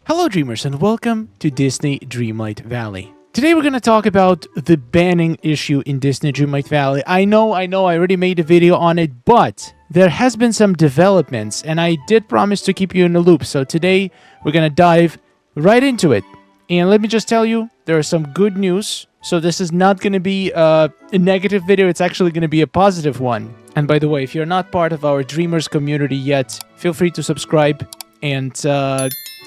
Hello dreamers and welcome to Disney Dreamlight Valley. Today we're going to talk about the banning issue in Disney Dreamlight Valley. I know, I already made a video on it, but there has been some developments and I did promise to keep you in the loop. So today we're going to dive right into it. And let me just tell you, there are some good news. So this is not going to be a negative video, it's actually going to be a positive one. And by the way, if you're not part of our Dreamers community yet, feel free to subscribe and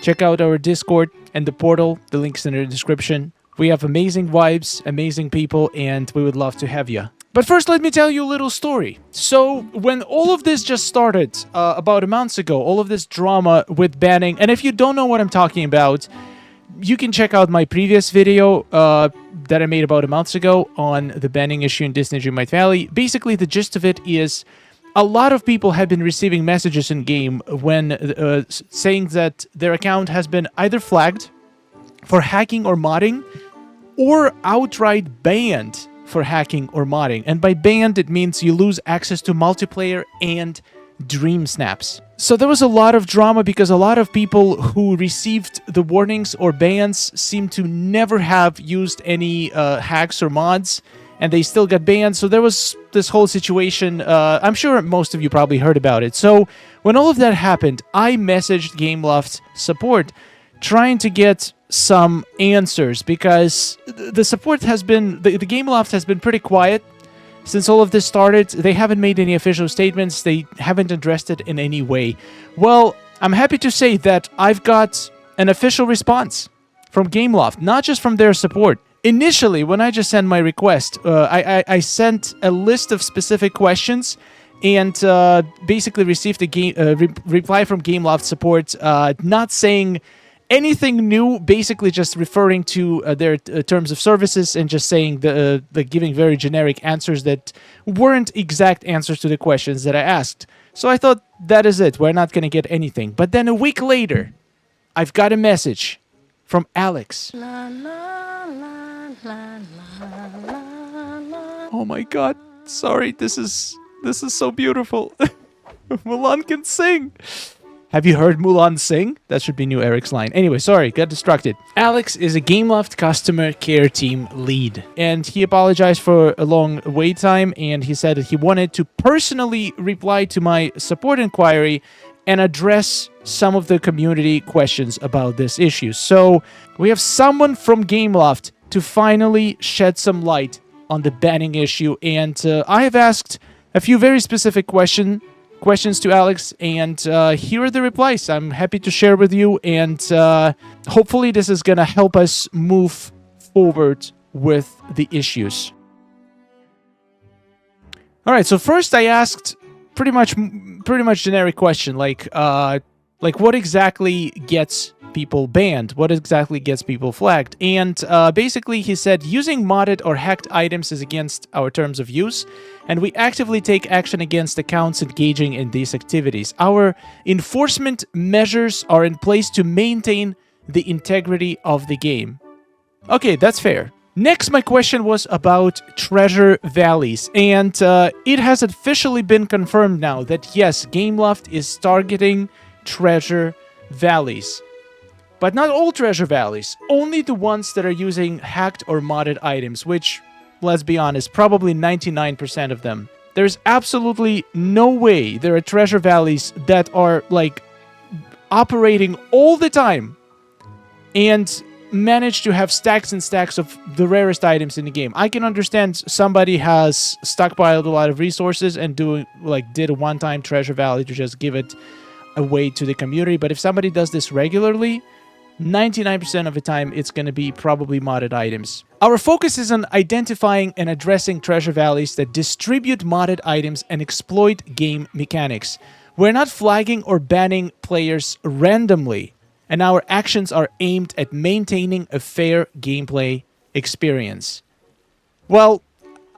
check out our Discord and the portal. The link's in the description. We have amazing vibes, amazing people, and we would love to have you. But first, let me tell you a little story. So, when all of this just started about a month ago, all of this drama with banning, and if you don't know what I'm talking about, you can check out my previous video that I made about a month ago on the banning issue in Disney Dreamlight Valley. Basically, the gist of it is a lot of people have been receiving messages in-game when saying that their account has been either flagged for hacking or modding, or outright banned for hacking or modding. And by banned, it means you lose access to multiplayer and dream snaps. So there was a lot of drama because a lot of people who received the warnings or bans seem to never have used any hacks or mods, and they still got banned. So there was this whole situation. I'm sure most of you probably heard about it. So when all of that happened, I messaged Gameloft support trying to get some answers because the support has been, the Gameloft has been pretty quiet since all of this started. They haven't made any official statements. They haven't addressed it in any way. Well, I'm happy to say that I've got an official response from Gameloft, not just from their support. Initially, when I just sent my request, I sent a list of specific questions and basically received a reply from Gameloft support not saying anything new, basically just referring to their terms of services and just saying giving very generic answers that weren't exact answers to the questions that I asked. So I thought, that is it. We're not going to get anything. But then a week later, I've got a message from Alex. Oh my god. Sorry, this is so beautiful. Mulan can sing. Have you heard Mulan sing? That should be new Eric's line. Anyway, sorry, got distracted. Alex is a Gameloft customer care team lead, and he apologized for a long wait time, and he said that he wanted to personally reply to my support inquiry and address some of the community questions about this issue. So we have someone from Gameloft to finally shed some light on the banning issue, and I have asked a few very specific questions to Alex, and here are the replies I'm happy to share with you, and hopefully this is gonna help us move forward with the issues. All right, so first I asked pretty much generic question like what exactly gets people banned, what exactly gets people flagged, and basically he said using modded or hacked items is against our terms of use, and we actively take action against accounts engaging in these activities. Our enforcement measures are in place to maintain the integrity of the game. Okay, that's fair. Next, my question was about treasure valleys, and it has officially been confirmed now that yes, Gameloft is targeting treasure valleys. But not all treasure valleys, only the ones that are using hacked or modded items, which, let's be honest, probably 99% of them. There's absolutely no way there are treasure valleys that are, like, operating all the time and manage to have stacks and stacks of the rarest items in the game. I can understand somebody has stockpiled a lot of resources and did a one-time treasure valley to just give it away to the community, but if somebody does this regularly, 99% of the time, it's going to be probably modded items. Our focus is on identifying and addressing treasure valleys that distribute modded items and exploit game mechanics. We're not flagging or banning players randomly, and our actions are aimed at maintaining a fair gameplay experience. Well,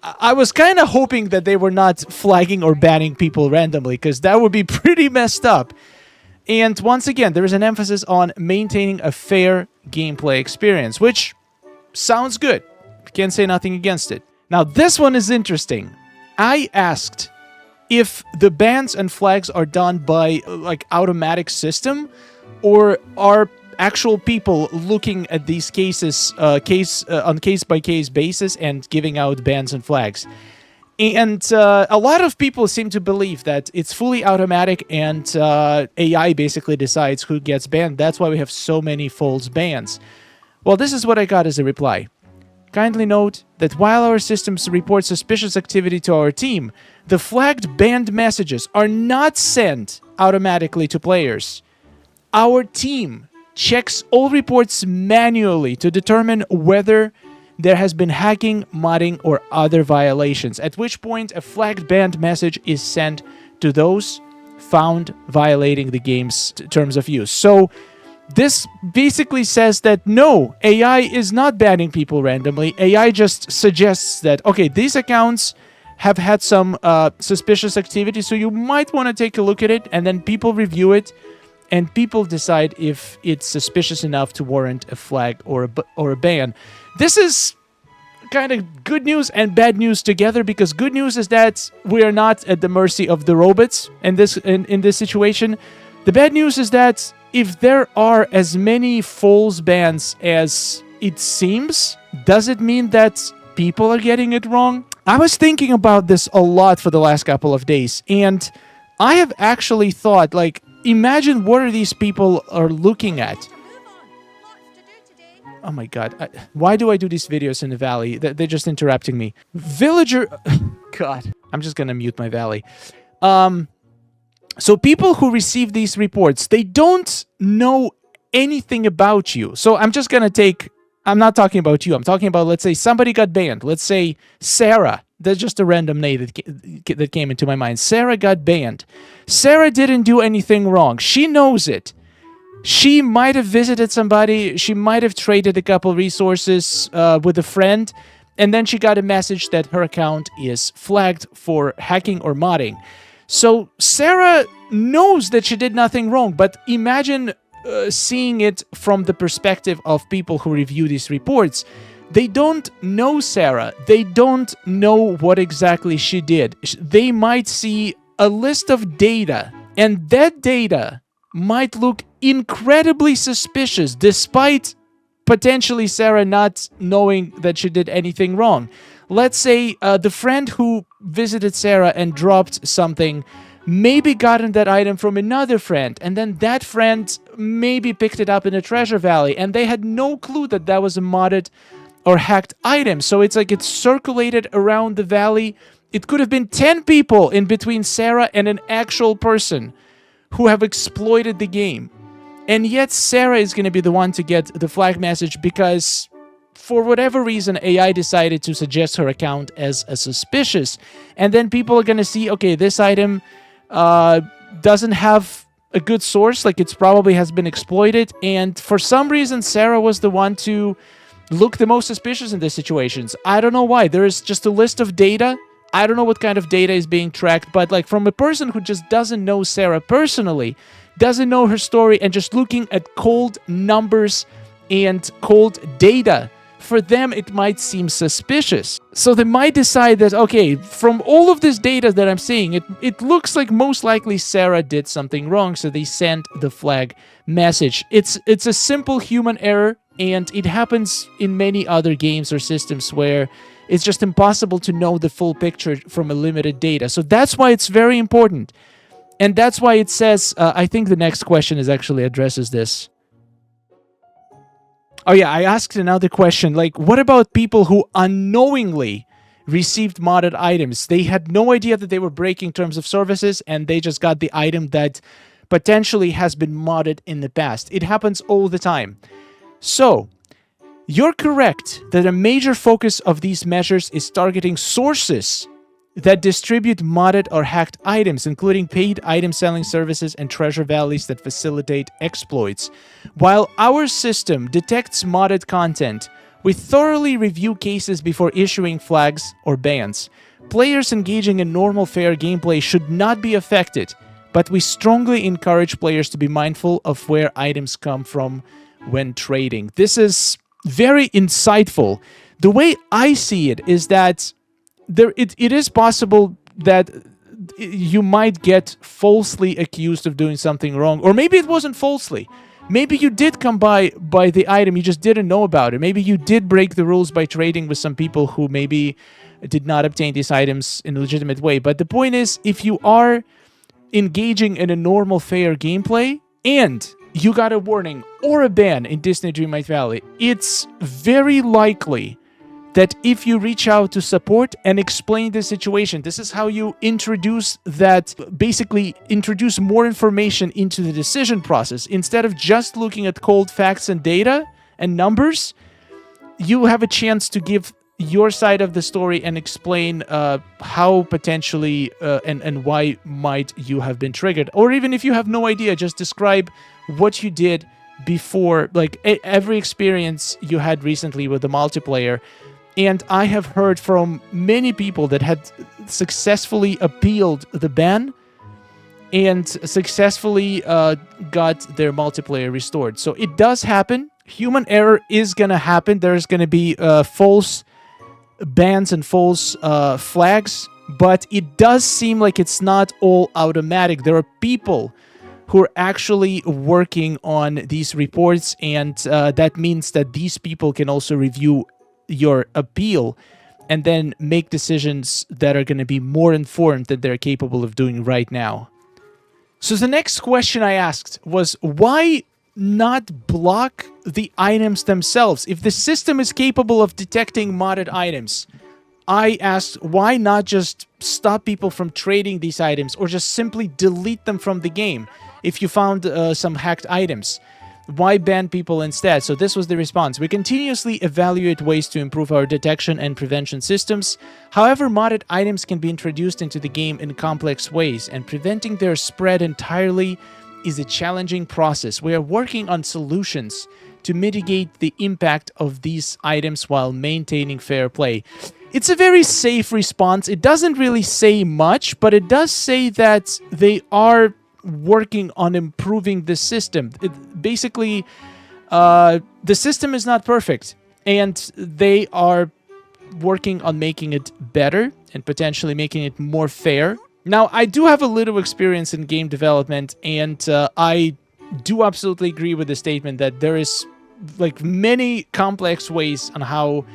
I was kind of hoping that they were not flagging or banning people randomly, because that would be pretty messed up. And once again, there is an emphasis on maintaining a fair gameplay experience, which sounds good. Can't say nothing against it. Now, this one is interesting. I asked if the bans and flags are done by, like, automatic system, or are actual people looking at these cases on case-by-case basis and giving out bans and flags. And a lot of people seem to believe that it's fully automatic and AI basically decides who gets banned. That's why we have so many false bans. Well, this is what I got as a reply. Kindly note that while our systems report suspicious activity to our team, the flagged banned messages are not sent automatically to players. Our team checks all reports manually to determine whether there has been hacking, modding, or other violations, at which point a flagged banned message is sent to those found violating the game's terms of use. So this basically says that no, AI is not banning people randomly. AI just suggests that, okay, these accounts have had some suspicious activity, so you might want to take a look at it, and then people review it, and people decide if it's suspicious enough to warrant a flag or a ban. This is kind of good news and bad news together, because good news is that we are not at the mercy of the robots in this situation. The bad news is that if there are as many false bans as it seems, does it mean that people are getting it wrong? I was thinking about this a lot for the last couple of days, and I have actually thought, like, imagine what are these people are looking at. Oh my god, why do I do these videos in the valley? They're just interrupting me. Villager... God, I'm just gonna mute my valley. So people who receive these reports, they don't know anything about you. So I'm just gonna take... I'm not talking about you. I'm talking about, let's say, somebody got banned. Let's say Sarah. That's just a random name that came into my mind. Sarah got banned. Sarah didn't do anything wrong. She knows it. She might have visited somebody. She might have traded a couple resources with a friend. And then she got a message that her account is flagged for hacking or modding. So Sarah knows that she did nothing wrong. But imagine seeing it from the perspective of people who review these reports. They don't know Sarah. They don't know what exactly she did. They might see a list of data, and that data might look incredibly suspicious, despite potentially Sarah not knowing that she did anything wrong. Let's say the friend who visited Sarah and dropped something maybe gotten that item from another friend, and then that friend maybe picked it up in a treasure valley, and they had no clue that that was a modded or hacked item. So it's like it's circulated around the valley. It could have been 10 people in between Sarah and an actual person who have exploited the game. And yet Sarah is going to be the one to get the flag message because for whatever reason AI decided to suggest her account as a suspicious. And then people are going to see, okay, this item doesn't have a good source, like it's probably has been exploited. And for some reason Sarah was the one to look the most suspicious in these situations. I don't know why. There is just a list of data. I don't know what kind of data is being tracked, but like from a person who just doesn't know Sarah personally, doesn't know her story, and just looking at cold numbers and cold data, for them it might seem suspicious. So they might decide that, okay, from all of this data that I'm seeing, it looks like most likely Sarah did something wrong, so they send the flag message. It's a simple human error, and it happens in many other games or systems where it's just impossible to know the full picture from a limited data. So that's why it's very important. And that's why it says, I think the next question is actually addresses this. Oh yeah, I asked another question, like, what about people who unknowingly received modded items? They had no idea that they were breaking terms of services, and they just got the item that potentially has been modded in the past. It happens all the time. So, you're correct that a major focus of these measures is targeting sources that distribute modded or hacked items, including paid item selling services and treasure valleys that facilitate exploits. While our system detects modded content, we thoroughly review cases before issuing flags or bans. Players engaging in normal fair gameplay should not be affected, but we strongly encourage players to be mindful of where items come from when trading. This is very insightful. The way I see it is that it is possible that you might get falsely accused of doing something wrong, or maybe it wasn't falsely. Maybe you did come by the item, you just didn't know about it. Maybe you did break the rules by trading with some people who maybe did not obtain these items in a legitimate way. But the point is, if you are engaging in a normal, fair gameplay, and you got a warning or a ban in Disney Dreamlight Valley, it's very likely that if you reach out to support and explain the situation, this is how you introduce that, basically introduce more information into the decision process. Instead of just looking at cold facts and data and numbers, you have a chance to give your side of the story and explain how potentially and why might you have been triggered. Or even if you have no idea, just describe what you did before, like every experience you had recently with the multiplayer. And I have heard from many people that had successfully appealed the ban and successfully got their multiplayer restored. So it does happen. Human error is going to happen. There's going to be false bans and false flags, but it does seem like it's not all automatic. There are people who are actually working on these reports, and that means that these people can also review your appeal and then make decisions that are going to be more informed than they're capable of doing right now. So the next question I asked was, why not block the items themselves? If the system is capable of detecting modded items, I asked, why not just stop people from trading these items or just simply delete them from the game if you found some hacked items? Why ban people instead? So this was the response. We continuously evaluate ways to improve our detection and prevention systems. However, modded items can be introduced into the game in complex ways, and preventing their spread entirely is a challenging process. We are working on solutions to mitigate the impact of these items while maintaining fair play. It's a very safe response. It doesn't really say much, but it does say that they are working on improving the system. Basically, the system is not perfect, and they are working on making it better and potentially making it more fair. Now, I do have a little experience in game development, and I do absolutely agree with the statement that there is like many complex ways on how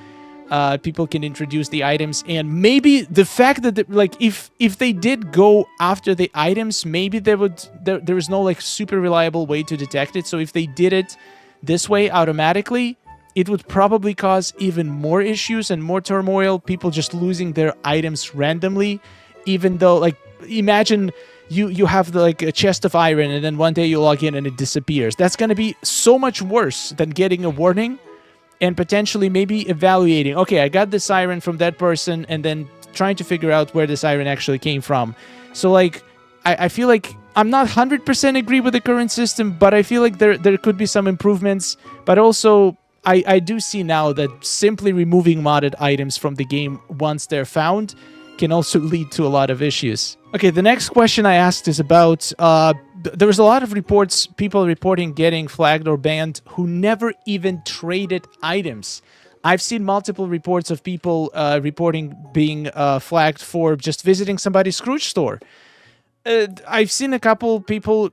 people can introduce the items, and maybe the fact that like if they did go after the items, maybe there is no like super reliable way to detect it. So if they did it this way automatically, it would probably cause even more issues and more turmoil, people just losing their items randomly, even though, like, imagine you have like a chest of iron and then one day you log in and it disappears. That's going to be so much worse than getting a warning and potentially maybe evaluating, okay, I got this iron from that person, and then trying to figure out where this iron actually came from. So, like, I feel like I'm not 100% agree with the current system, but I feel like there could be some improvements. But also, I do see now that simply removing modded items from the game once they're found can also lead to a lot of issues. Okay, the next question I asked is about, there was a lot of reports, people reporting getting flagged or banned who never even traded items. I've seen multiple reports of people reporting being flagged for just visiting somebody's Scrooge store. I've seen a couple people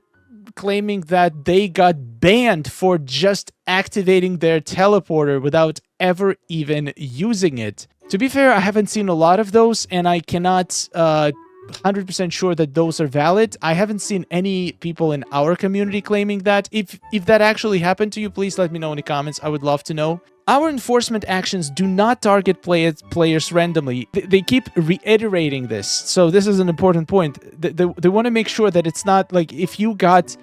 claiming that they got banned for just activating their teleporter without ever even using it. To be fair, I haven't seen a lot of those, and I cannot 100% sure that those are valid. I haven't seen any people in our community claiming that. If that actually happened to you, please let me know in the comments. I would love to know. Our enforcement actions do not target players randomly. They keep reiterating this. So this is an important point. They want to make sure that it's not like if you got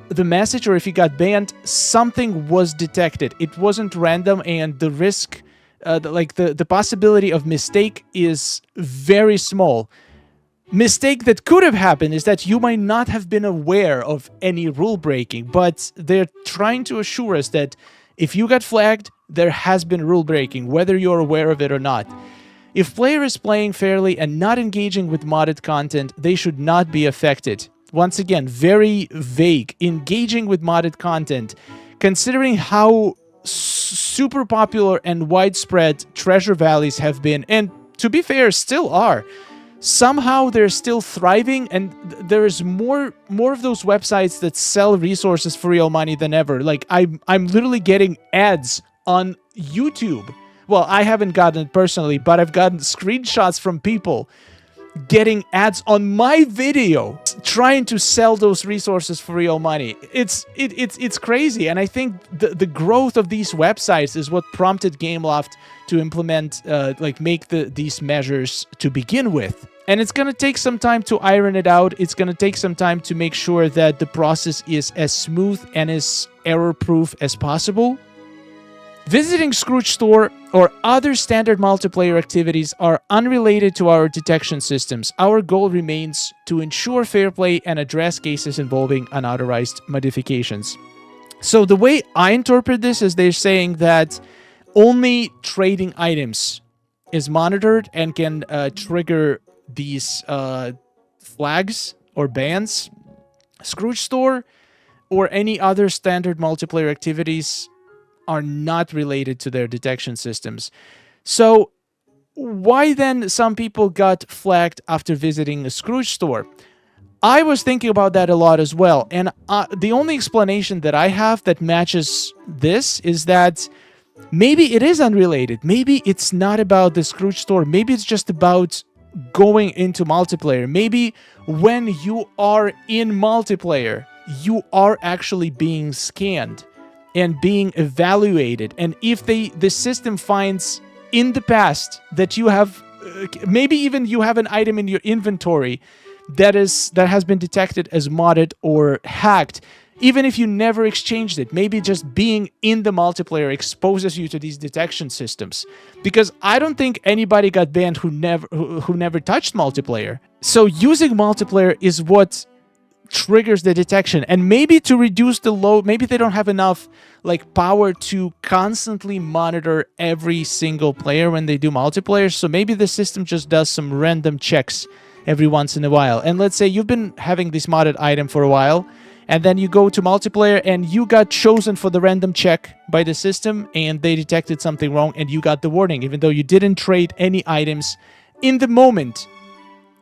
the message or if you got banned, something was detected. It wasn't random, and the risk, the possibility of mistake is very small. Mistake that could have happened is that you might not have been aware of any rule breaking, but they're trying to assure us that if you got flagged, there has been rule breaking, whether you're aware of it or not. If player is playing fairly and not engaging with modded content, they should not be affected. Once again, very vague. Engaging with modded content, considering how super popular and widespread treasure valleys have been, and to be fair, still are. somehow they're still thriving, and there is more of those websites that sell resources for real money than ever. Like I'm literally getting ads on YouTube. Well, I haven't gotten it personally, but I've gotten screenshots from people getting ads on my video trying to sell those resources for real money. It's crazy, and I think the growth of these websites is what prompted Gameloft to implement make these measures to begin with. And it's going to take some time to iron it out. It's going to take some time to make sure that the process is as smooth and as error-proof as possible. Visiting Scrooge Store or other standard multiplayer activities are unrelated to our detection systems. Our goal remains to ensure fair play and address cases involving unauthorized modifications. So the way I interpret this is they're saying that only trading items is monitored and can trigger these flags or bans. Scrooge Store or any other standard multiplayer activities are not related to their detection systems. So why then some people got flagged after visiting a Scrooge Store? I was thinking about that a lot as well, and the only explanation that I have that matches this is that maybe it is unrelated. Maybe it's not about the Scrooge Store. Maybe it's just about going into multiplayer. Maybe when you are in multiplayer, you are actually being scanned and being evaluated. And if the system finds in the past that you have, maybe even you have an item in your inventory that has been detected as modded or hacked, even if you never exchanged it, maybe just being in the multiplayer exposes you to these detection systems. Because I don't think anybody got banned who never touched multiplayer. So using multiplayer is what triggers the detection. And maybe to reduce the load, maybe they don't have enough power to constantly monitor every single player when they do multiplayer. So maybe the system just does some random checks every once in a while. And let's say you've been having this modded item for a while, and then you go to multiplayer and you got chosen for the random check by the system, and they detected something wrong and you got the warning, even though you didn't trade any items in the moment,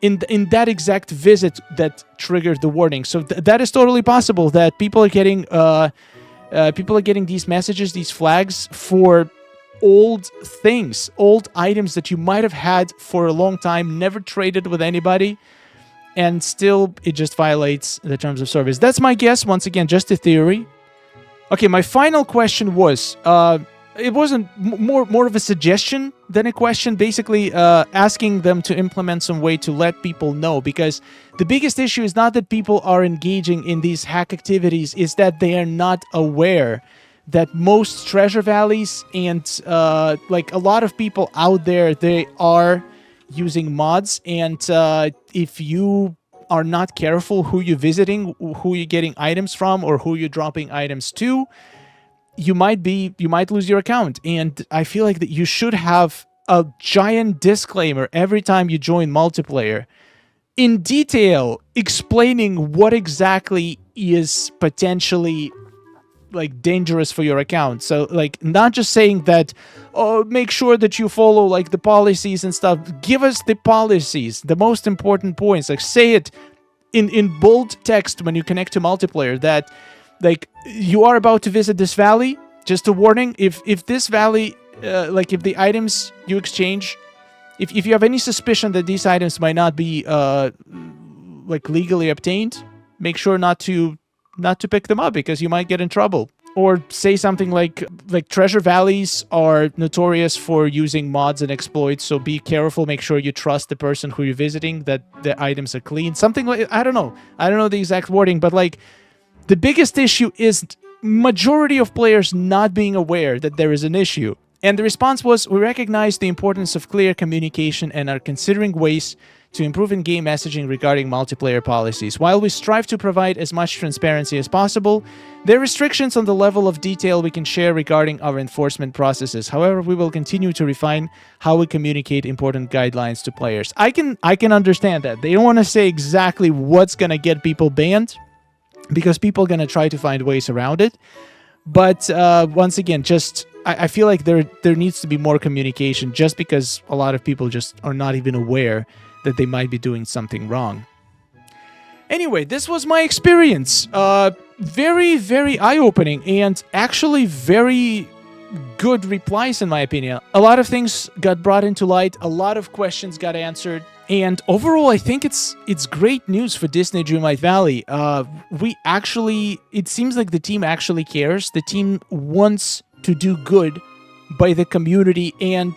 in that exact visit that triggered the warning. So that is totally possible that people are getting these messages, these flags for old things, old items that you might have had for a long time, never traded with anybody, and still it just violates the terms of service. That's my guess. Once again, just a theory. Okay, my final question was, it wasn't more of a suggestion than a question, basically asking them to implement some way to let people know, because the biggest issue is not that people are engaging in these hack activities, is that they are not aware that most treasure valleys and a lot of people out there, they are using mods, and if you are not careful who you're visiting, who you're getting items from, or who you're dropping items to, you might lose your account. And I feel like that you should have a giant disclaimer every time you join multiplayer in detail explaining what exactly is potentially dangerous for your account. So not just saying that, oh, make sure that you follow the policies and stuff. Give us the policies, the most important points. Say it in bold text when you connect to multiplayer that you are about to visit this valley. Just a warning, if this valley, if the items you exchange, if you have any suspicion that these items might not be legally obtained, make sure not to pick them up, because you might get in trouble. Or say something like treasure valleys are notorious for using mods and exploits, so be careful, make sure you trust the person who you're visiting, that the items are clean. Something I don't know the exact wording, but the biggest issue is majority of players not being aware that there is an issue. And the response was, we recognize the importance of clear communication and are considering ways to improve in-game messaging regarding multiplayer policies. While we strive to provide as much transparency as possible, there are restrictions on the level of detail we can share regarding our enforcement processes. However, we will continue to refine how we communicate important guidelines to players. I can understand that. They don't want to say exactly what's going to get people banned, because people are going to try to find ways around it. But once again, I feel like there needs to be more communication, just because a lot of people just are not even aware that they might be doing something wrong. Anyway, this was my experience. Very, very eye-opening and actually very good replies in my opinion. A lot of things got brought into light, a lot of questions got answered, and overall I think it's great news for Disney Dreamlight Valley. It seems like the team actually cares. The team wants to do good by the community, and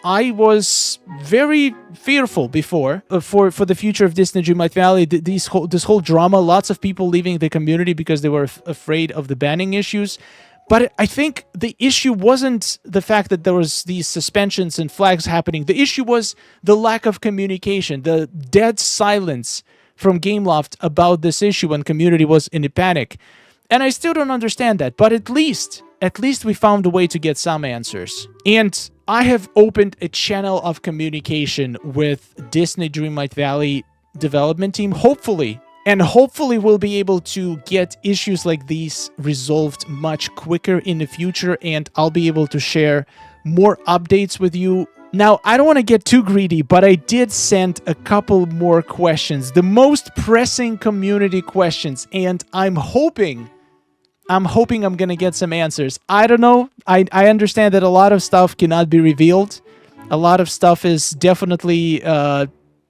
I was very fearful before for the future of Disney Dreamlight Valley. This whole drama, lots of people leaving the community because they were afraid of the banning issues. But I think the issue wasn't the fact that there was these suspensions and flags happening. The issue was the lack of communication, the dead silence from Gameloft about this issue when community was in a panic. And I still don't understand that, but at least we found a way to get some answers. And I have opened a channel of communication with Disney Dreamlight Valley development team, hopefully. And hopefully we'll be able to get issues like these resolved much quicker in the future, and I'll be able to share more updates with you. Now, I don't want to get too greedy, but I did send a couple more questions, the most pressing community questions, and I'm hoping I'm gonna get some answers. I don't know. I understand that a lot of stuff cannot be revealed. A lot of stuff is definitely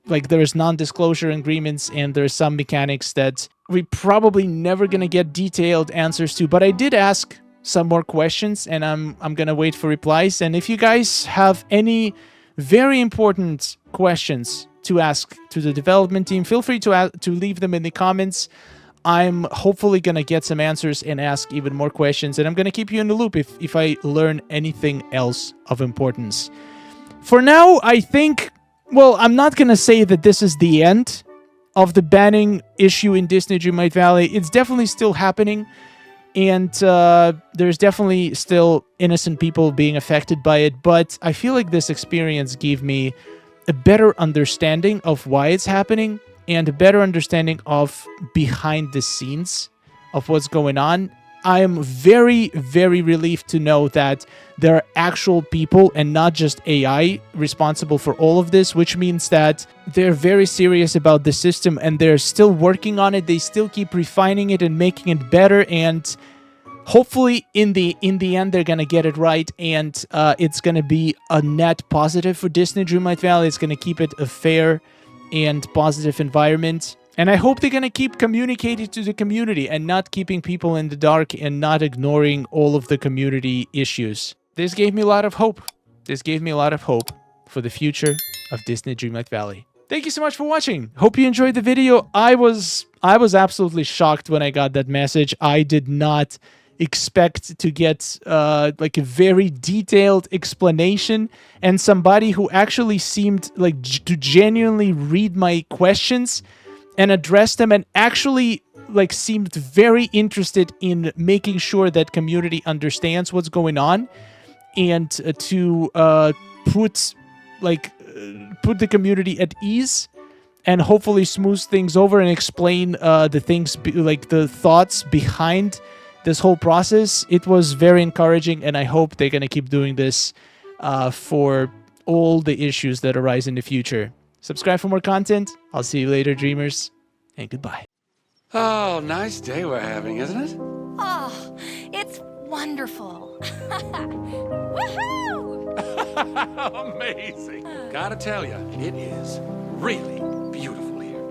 like there's non-disclosure agreements, and there's some mechanics that we probably never gonna get detailed answers to. But I did ask some more questions, and I'm gonna wait for replies. And if you guys have any very important questions to ask to the development team, feel free to leave them in the comments. I'm hopefully gonna get some answers and ask even more questions, and I'm gonna keep you in the loop if I learn anything else of importance. For now, I think, well, I'm not gonna say that this is the end of the banning issue in Disney Dreamlight Valley. It's definitely still happening, and there's definitely still innocent people being affected by it, but I feel like this experience gave me a better understanding of why it's happening, and a better understanding of behind the scenes of what's going on. I am very, very relieved to know that there are actual people and not just AI responsible for all of this, which means that they're very serious about the system and they're still working on it. They still keep refining it and making it better, and hopefully in the end they're gonna get it right, and it's gonna be a net positive for Disney Dreamlight Valley. It's gonna keep it a fair and positive environment, and I hope they're gonna keep communicating to the community and not keeping people in the dark and not ignoring all of the community issues. This gave me a lot of hope. This gave me a lot of hope for the future of Disney Dreamlight Valley. Thank you so much for watching. Hope you enjoyed the video. I was absolutely shocked when I got that message. I did not expect to get like a very detailed explanation, and somebody who actually seemed like to genuinely read my questions and address them, and actually like seemed very interested in making sure that community understands what's going on, and to put the community at ease and hopefully smooth things over and explain the things like the thoughts behind this whole process. It was very encouraging, and I hope they're gonna keep doing this for all the issues that arise in the future. Subscribe for more content. I'll see you later, dreamers, and goodbye. Oh, nice day we're having, isn't it? Oh, it's wonderful. Woohoo! Amazing. Gotta tell you, it is really beautiful here.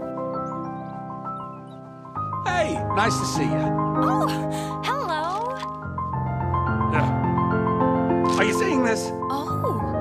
Hey, nice to see you. Oh, hello. Are you seeing this? Oh.